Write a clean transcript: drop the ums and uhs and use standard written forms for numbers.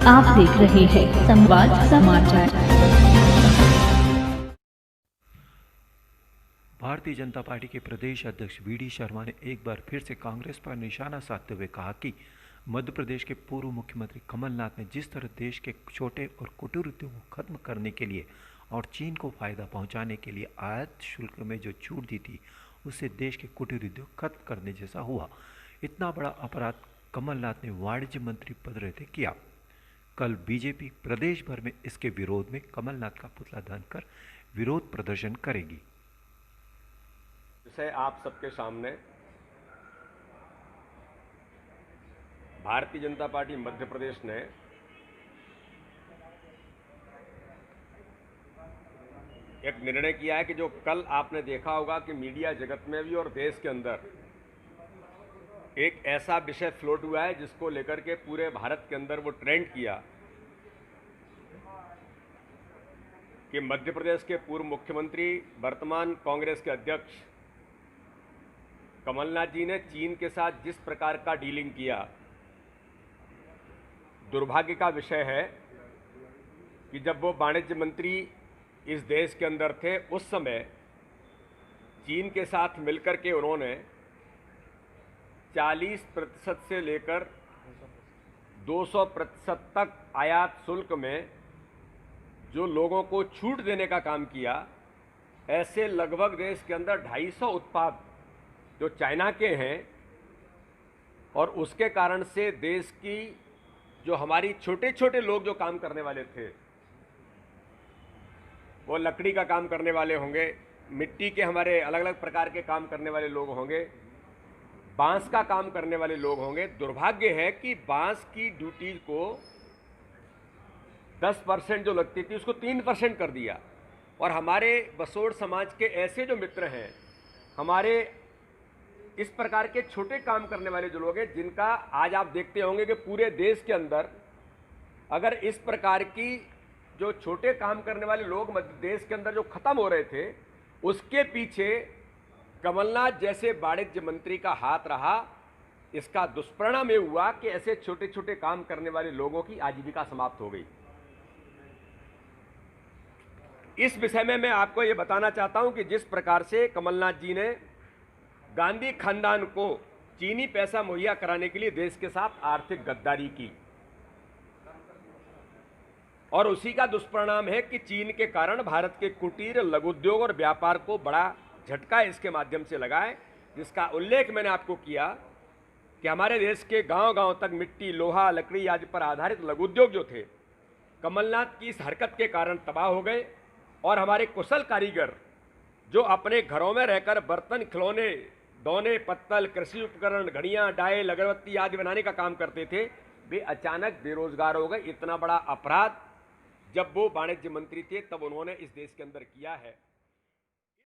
आप देख रहे हैं संवाद समाचार। भारतीय जनता पार्टी के प्रदेश अध्यक्ष वी.डी. शर्मा ने एक बार फिर से कांग्रेस पर निशाना साधते हुए कहा कि मध्य प्रदेश के पूर्व मुख्यमंत्री कमलनाथ ने जिस तरह देश के छोटे और कुटीर उद्योग को खत्म करने के लिए और चीन को फायदा पहुंचाने के लिए आयात शुल्क में जो छूट दी थी, उससे देश के कुटीर उद्योग खत्म करने जैसा हुआ। इतना बड़ा अपराध कमलनाथ ने वाणिज्य मंत्री पद रहते किया। कल बीजेपी प्रदेश भर में इसके विरोध में कमलनाथ का पुतला दहन कर विरोध प्रदर्शन करेगी। विषय आप सबके सामने भारतीय जनता पार्टी मध्य प्रदेश ने एक निर्णय किया है कि जो कल आपने देखा होगा कि मीडिया जगत में भी और देश के अंदर एक ऐसा विषय फ्लोट हुआ है जिसको लेकर के पूरे भारत के अंदर वो ट्रेंड किया कि मध्य प्रदेश के पूर्व मुख्यमंत्री वर्तमान कांग्रेस के अध्यक्ष कमलनाथ जी ने चीन के साथ जिस प्रकार का डीलिंग किया, दुर्भाग्य का विषय है कि जब वो वाणिज्य मंत्री इस देश के अंदर थे, उस समय चीन के साथ मिलकर के उन्होंने 40% से लेकर 200% तक आयात शुल्क में जो लोगों को छूट देने का काम किया। ऐसे लगभग देश के अंदर 250 उत्पाद जो चाइना के हैं और उसके कारण से देश की जो हमारी छोटे छोटे लोग जो काम करने वाले थे, वो लकड़ी का काम करने वाले होंगे, मिट्टी के हमारे अलग अलग प्रकार के काम करने वाले लोग होंगे, बांस का काम करने वाले लोग होंगे। दुर्भाग्य है कि बांस की ड्यूटी को 10% जो लगती थी उसको 3% कर दिया। और हमारे बसोड़ समाज के ऐसे जो मित्र हैं, हमारे इस प्रकार के छोटे काम करने वाले जो लोग हैं, जिनका आज आप देखते होंगे कि पूरे देश के अंदर अगर इस प्रकार की जो छोटे काम करने वाले लोग मध्य देश के अंदर जो खत्म हो रहे थे, उसके पीछे कमलनाथ जैसे वाणिज्य मंत्री का हाथ रहा। इसका दुष्परिणाम ये हुआ कि ऐसे छोटे छोटे काम करने वाले लोगों की आजीविका समाप्त हो गई। इस विषय में मैं आपको ये बताना चाहता हूं कि जिस प्रकार से कमलनाथ जी ने गांधी खानदान को चीनी पैसा मुहैया कराने के लिए देश के साथ आर्थिक गद्दारी की, और उसी का दुष्परिणाम है कि चीन के कारण भारत के कुटीर, लघु उद्योग और व्यापार को बड़ा झटका इसके माध्यम से लगा है, जिसका उल्लेख मैंने आपको किया कि हमारे देश के गांव-गांव तक मिट्टी, लोहा, लकड़ी आदि पर आधारित लघु उद्योग जो थे, कमलनाथ की इस हरकत के कारण तबाह हो गए। और हमारे कुशल कारीगर जो अपने घरों में रहकर बर्तन, खिलौने, दौने, पत्तल, कृषि उपकरण, घड़ियां, डायल, अगरबत्ती आदि बनाने का काम करते थे, वे अचानक बेरोजगार हो गए। इतना बड़ा अपराध जब वो वाणिज्य मंत्री थे तब उन्होंने इस देश के अंदर किया है।